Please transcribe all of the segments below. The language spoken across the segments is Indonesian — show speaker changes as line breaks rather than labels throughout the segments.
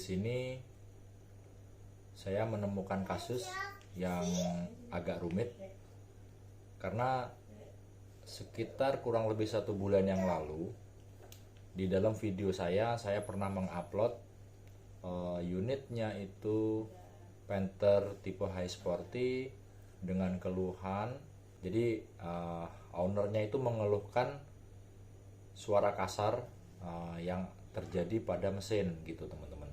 sini saya menemukan kasus yang agak rumit karena sekitar kurang lebih 1 bulan yang lalu di dalam video saya pernah mengupload unitnya itu Panther tipe high sporty dengan keluhan. Jadi ownernya itu mengeluhkan suara kasar yang terjadi pada mesin gitu teman-teman.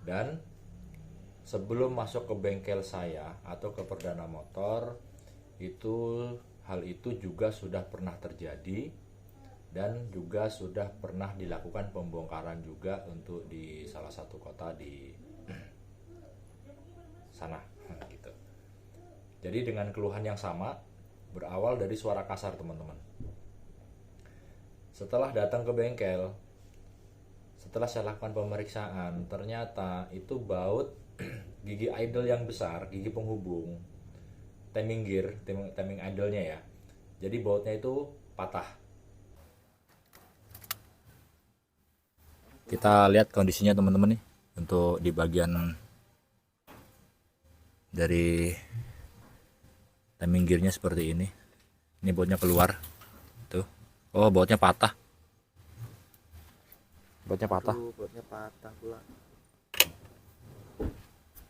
Dan sebelum masuk ke bengkel saya atau ke perdana motor, hal itu juga sudah pernah terjadi dan juga sudah pernah dilakukan pembongkaran juga untuk di salah satu kota di sana gitu. Jadi dengan keluhan yang sama, berawal dari suara kasar teman-teman. Setelah datang ke bengkel, setelah saya lakukan pemeriksaan, ternyata itu baut gigi idle yang besar, gigi penghubung timing gear, timing idle-nya ya. Jadi bautnya itu patah. Kita lihat kondisinya teman-teman nih, untuk di bagian dari timing gearnya seperti ini. Ini bautnya keluar tuh. Oh, bautnya patah. Bautnya patah pula.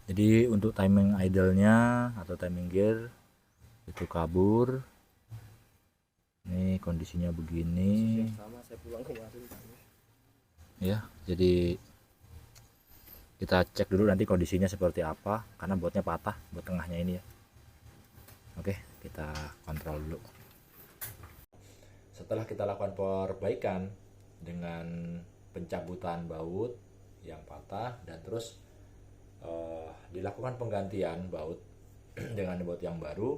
Jadi untuk timing idle-nya atau timing gear itu kabur. Ini kondisinya begini.
Sama saya pulang kemarin.
Ya, jadi kita cek dulu nanti kondisinya seperti apa karena bautnya patah, baut tengahnya ini ya. Oke, kita kontrol dulu. Setelah kita lakukan perbaikan dengan pencabutan baut yang patah dan terus dilakukan penggantian baut dengan baut yang baru.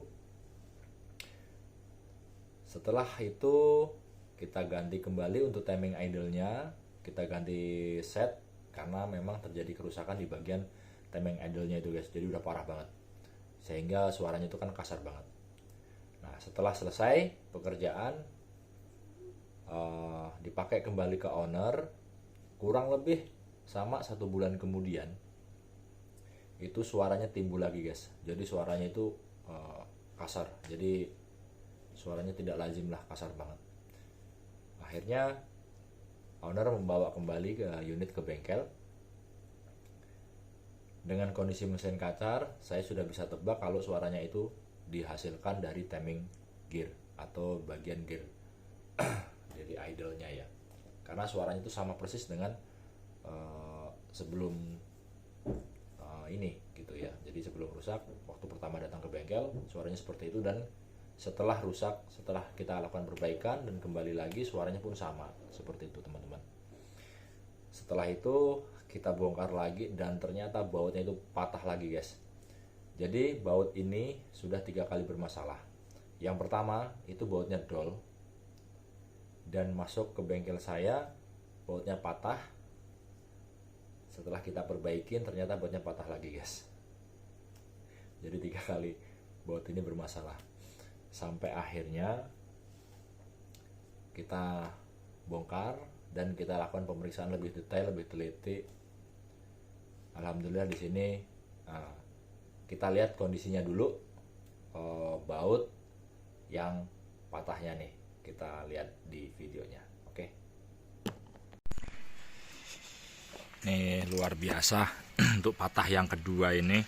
Setelah itu kita ganti kembali untuk timing idle-nya, kita ganti set karena memang terjadi kerusakan di bagian timing idle-nya itu guys. Jadi udah parah banget. Sehingga suaranya itu kan kasar banget. Nah, setelah selesai pekerjaan dipakai kembali ke owner, kurang lebih sama 1 bulan kemudian itu suaranya timbul lagi guys. Jadi suaranya itu kasar, jadi suaranya tidak lazim lah, kasar banget. Akhirnya owner membawa kembali ke unit ke bengkel. Dengan kondisi mesin kacar, saya sudah bisa tebak kalau suaranya itu dihasilkan dari timing gear atau bagian gear jadi idle-nya ya, karena suaranya itu sama persis dengan sebelum ini gitu ya. Jadi sebelum rusak, waktu pertama datang ke bengkel suaranya seperti itu, dan setelah rusak, setelah kita lakukan perbaikan dan kembali lagi, suaranya pun sama seperti itu teman-teman. Setelah itu kita bongkar lagi dan ternyata bautnya itu patah lagi guys. Jadi baut ini sudah 3 kali bermasalah. Yang pertama itu bautnya dol dan masuk ke bengkel saya, bautnya patah. Setelah kita perbaikin ternyata bautnya patah lagi guys. Jadi 3 kali baut ini bermasalah. Sampai akhirnya kita bongkar dan kita lakukan pemeriksaan lebih detail, lebih teliti. Alhamdulillah di sini kita lihat kondisinya dulu, baut yang patahnya nih. Kita lihat di videonya. Oke. Nih luar biasa untuk patah yang kedua ini.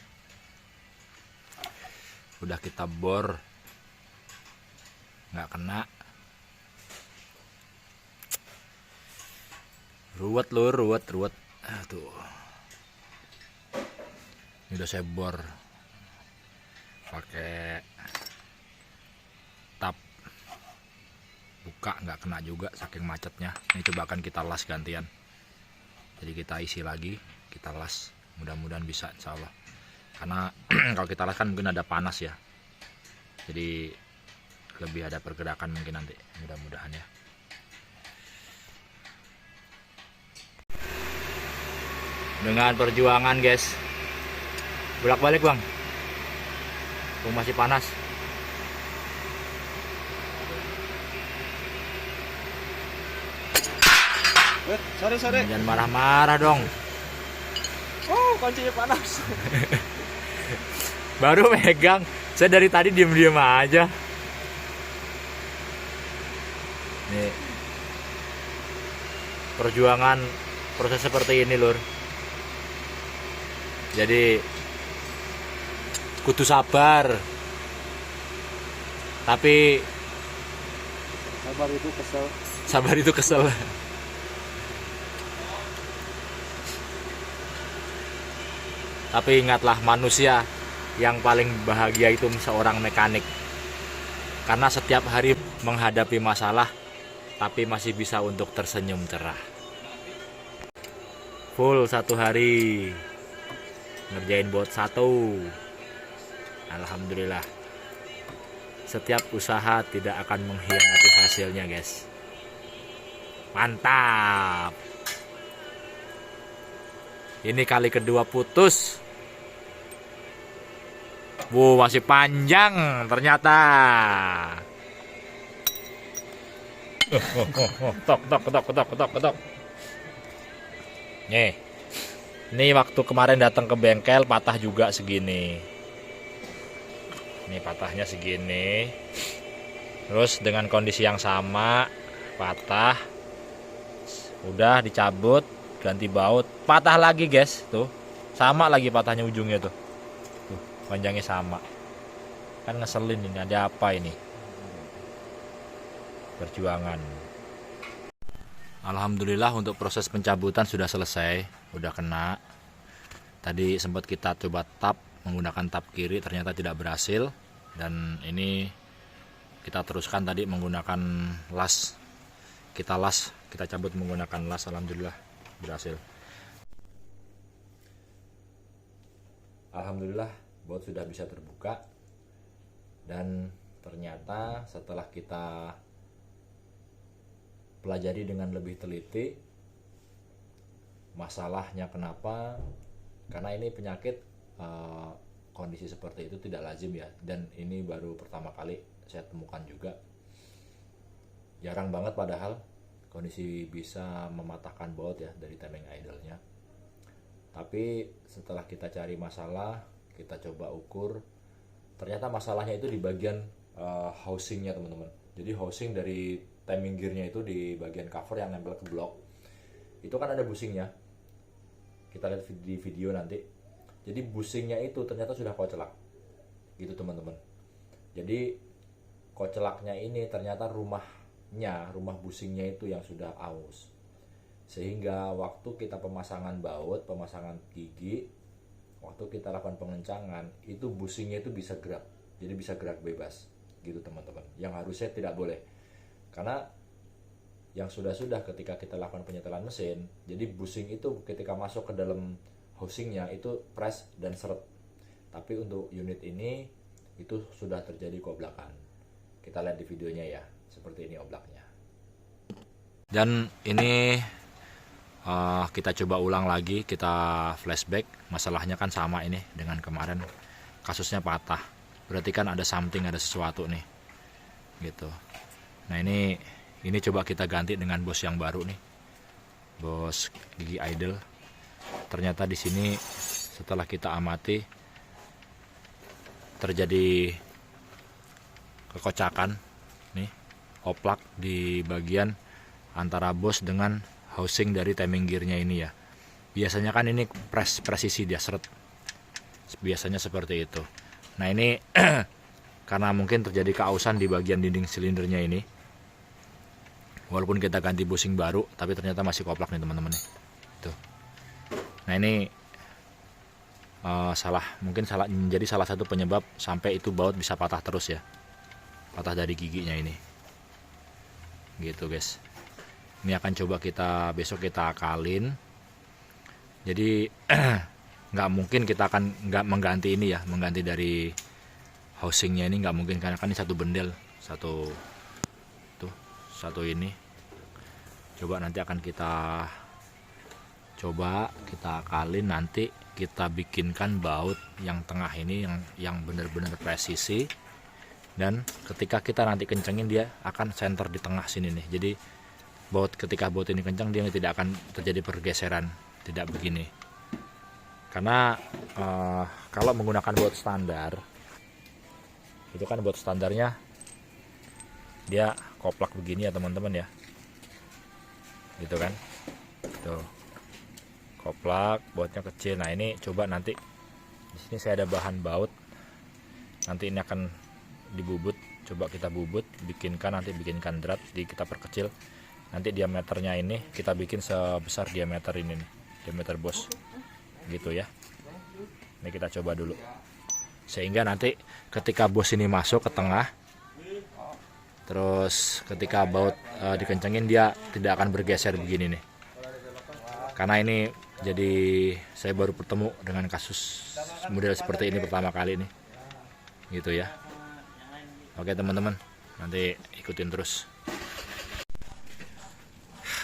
Udah kita bor, nggak kena. Ruwet lur, ruwet. Tuh. Ini udah saya bor pakai tap, buka nggak kena juga saking macetnya. Ini coba akan kita las gantian. Jadi kita isi lagi, kita las. Mudah-mudahan bisa insya Allah. Karena kalau kita las kan mungkin ada panas ya. Jadi lebih ada pergerakan mungkin nanti. Mudah-mudahan ya. Dengan perjuangan guys, bolak-balik bang, masih panas.
Sorry.
Jangan marah-marah dong.
Oh, kuncinya panas.
Baru megang. Saya dari tadi diem-diem aja. Nih. Perjuangan proses seperti ini, Lur. Jadi kudu sabar. Tapi sabar itu kesel. Tapi ingatlah, manusia yang paling bahagia itu seorang mekanik. Karena setiap hari menghadapi masalah, tapi masih bisa untuk tersenyum cerah. Full 1 hari ngerjain bot 1. Alhamdulillah. Setiap usaha tidak akan mengkhianati hasilnya, guys. Mantap. Ini kali kedua putus. Masih panjang ternyata. Tok. Nih. Ini waktu kemarin datang ke bengkel patah juga segini. Ini patahnya segini. Terus dengan kondisi yang sama patah. Udah dicabut, ganti baut, patah lagi, guys. Tuh. Sama lagi patahnya ujungnya tuh. Tuh, panjangnya sama. Kan ngeselin ini, ada apa ini? Perjuangan. Alhamdulillah untuk proses pencabutan sudah selesai, udah kena. Tadi sempat kita coba tap menggunakan tap kiri, ternyata tidak berhasil. Dan ini kita teruskan tadi menggunakan las. Kita cabut menggunakan las, alhamdulillah berhasil. Alhamdulillah bot sudah bisa terbuka. Dan ternyata setelah kita pelajari dengan lebih teliti masalahnya kenapa, karena ini penyakit kondisi seperti itu tidak lazim ya, dan ini baru pertama kali saya temukan juga. Jarang banget padahal kondisi bisa mematahkan baut ya dari timing idle-nya. Tapi setelah kita cari masalah, kita coba ukur, ternyata masalahnya itu di bagian housingnya, teman-teman. Jadi housing dari timing gearnya itu di bagian cover yang nempel ke blok itu kan ada busingnya, kita lihat di video nanti. Jadi busingnya itu ternyata sudah kocelak gitu, teman-teman. Jadi kocelaknya ini ternyata rumah busingnya itu yang sudah aus, sehingga waktu kita pemasangan baut, pemasangan gigi, waktu kita lakukan pengencangan itu busingnya itu bisa gerak, jadi bisa gerak bebas gitu, teman-teman. Yang harusnya tidak boleh. Karena yang sudah ketika kita lakukan penyetelan mesin, jadi busing itu ketika masuk ke dalam housingnya itu press dan seret. Tapi untuk unit ini itu sudah terjadi koblakan. Kita lihat di videonya ya, seperti ini oblaknya. Dan ini kita coba ulang lagi, kita flashback. Masalahnya kan sama ini dengan kemarin, kasusnya patah. Berarti kan ada something, ada sesuatu nih gitu. Nah ini coba kita ganti dengan bos yang baru nih, bos gigi idle. Ternyata di sini setelah kita amati terjadi kekocakan nih, oplak di bagian antara bos dengan housing dari timing gearnya ini ya. Biasanya kan ini presisi dia seret, biasanya seperti itu. Nah ini karena mungkin terjadi keausan di bagian dinding silindernya ini. Walaupun kita ganti busing baru, tapi ternyata masih koplak nih, teman-teman nih. Tuh. Nah ini menjadi salah satu penyebab sampai itu baut bisa patah terus ya. Patah dari giginya ini. Gitu, guys. Ini akan coba besok kita akalin. Jadi nggak mungkin kita akan nggak mengganti ini ya, mengganti dari housingnya ini nggak mungkin, karena kan ini satu bendel, satu ini. Coba nanti akan kita akalin, nanti kita bikinkan baut yang tengah ini yang benar-benar presisi, dan ketika kita nanti kencengin dia akan center di tengah sini nih. Jadi baut, ketika baut ini kencang dia tidak akan terjadi pergeseran, tidak begini. Karena kalau menggunakan baut standar itu kan baut standarnya dia koplak begini ya teman-teman ya, gitu kan, tuh koplak, bautnya kecil. Nah ini coba nanti di sini saya ada bahan baut, nanti ini akan dibubut, coba kita bubut, bikinkan drat, kita perkecil, nanti diameternya ini kita bikin sebesar diameter ini nih, diameter bos gitu ya. Ini kita coba dulu sehingga nanti ketika bos ini masuk ke tengah, terus ketika baut dikencengin dia tidak akan bergeser begini nih. Karena ini jadi saya baru bertemu dengan kasus model seperti ini pertama kali nih, gitu ya. Oke teman-teman, nanti ikutin terus.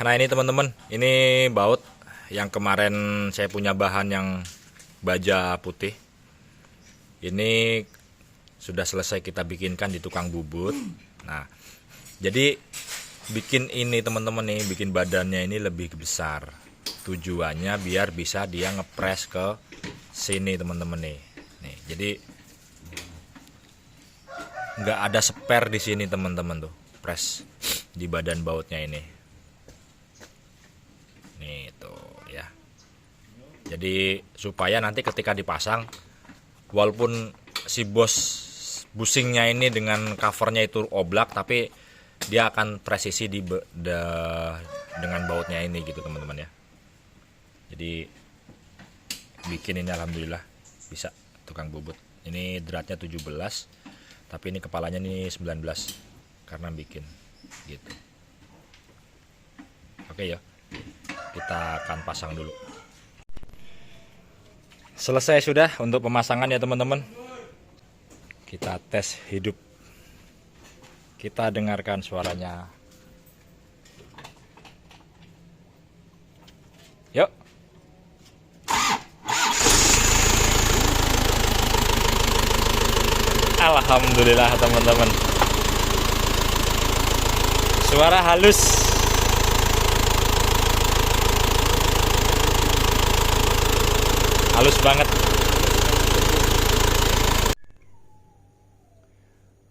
Nah ini teman-teman, ini baut yang kemarin saya punya bahan yang baja putih. Ini sudah selesai kita bikinkan di tukang bubut. Nah, jadi bikin ini teman-teman nih, bikin badannya ini lebih besar. Tujuannya biar bisa dia ngepres ke sini teman-teman nih. Nih, jadi nggak ada spare di sini teman-teman tuh, press di badan bautnya ini. Nih tuh ya. Jadi supaya nanti ketika dipasang, walaupun si busingnya ini dengan covernya itu oblak, tapi dia akan presisi dengan bautnya ini gitu teman-teman ya. Jadi bikin ini alhamdulillah bisa tukang bubut. Ini dratnya 17, tapi ini kepalanya nih 19 karena bikin gitu. Oke ya, kita akan pasang dulu. Selesai sudah untuk pemasangan ya teman-teman. Kita tes hidup, kita dengarkan suaranya. Yuk. Alhamdulillah teman-teman, suara halus. Halus banget.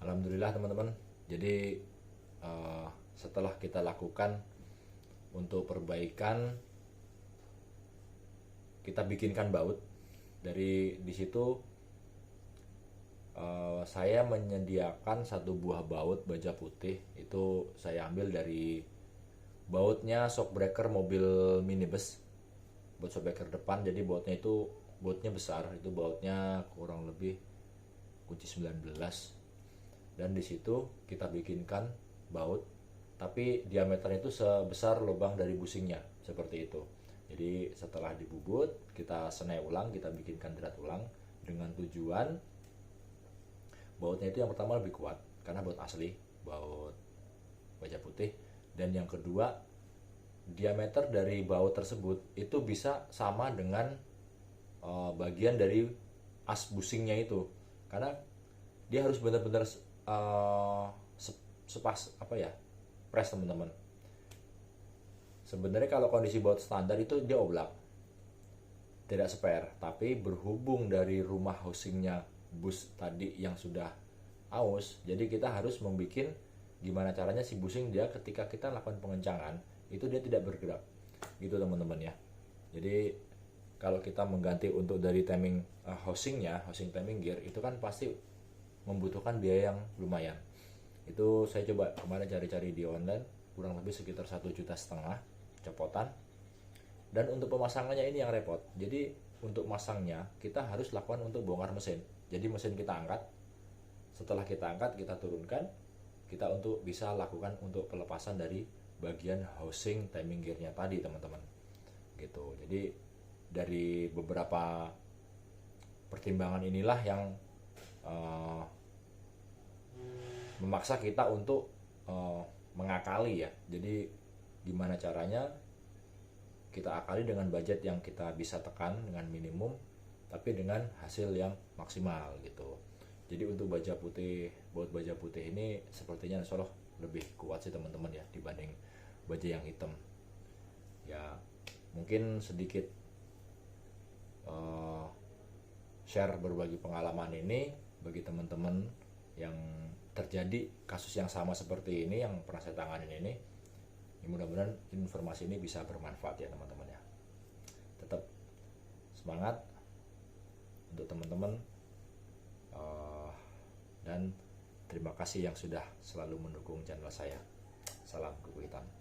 Alhamdulillah teman-teman. Jadi setelah kita lakukan untuk perbaikan, kita bikinkan baut. Dari di situ saya menyediakan satu buah baut baja putih. Itu saya ambil dari bautnya shockbreaker mobil minibus, baut shockbreaker depan. Jadi bautnya besar, itu bautnya kurang lebih kunci 19. Dan di situ kita bikinkan baut, tapi diameternya itu sebesar lubang dari busingnya, seperti itu. Jadi setelah dibubut, kita senai ulang, kita bikinkan drat ulang dengan tujuan bautnya itu yang pertama lebih kuat karena baut asli, baut baja putih. Dan yang kedua, diameter dari baut tersebut itu bisa sama dengan bagian dari as busingnya itu, karena dia harus benar-benar sepas press teman-teman. Sebenarnya kalau kondisi baut standar itu dia oblak, tidak spare, tapi berhubung dari rumah housingnya bus tadi yang sudah aus, jadi kita harus membuat gimana caranya si busing dia ketika kita lakukan pengencangan itu dia tidak bergerak, gitu teman-teman ya. Jadi kalau kita mengganti untuk dari timing housing timing gear itu kan pasti membutuhkan biaya yang lumayan. Itu saya coba kemarin cari-cari di online, kurang lebih sekitar 1,5 juta copotan. Dan untuk pemasangannya ini yang repot. Jadi untuk masangnya kita harus lakukan untuk bongkar mesin. Jadi mesin kita angkat, setelah kita angkat kita turunkan, kita untuk bisa lakukan untuk pelepasan dari bagian housing timing gearnya tadi teman-teman, gitu. Jadi dari beberapa pertimbangan inilah yang memaksa kita untuk mengakali ya. Jadi gimana caranya kita akali dengan budget yang kita bisa tekan dengan minimum, tapi dengan hasil yang maksimal gitu. Jadi untuk baut baja putih ini sepertinya insya Allah lebih kuat sih teman-teman ya dibanding baja yang hitam. Ya mungkin sedikit share berbagi pengalaman ini bagi teman-teman yang terjadi kasus yang sama seperti ini yang pernah saya tanganin ini. Ya, mudah-mudahan informasi ini bisa bermanfaat ya teman-teman ya. Tetap semangat untuk teman-teman, dan terima kasih yang sudah selalu mendukung channel saya. Salam Kuku Hitam.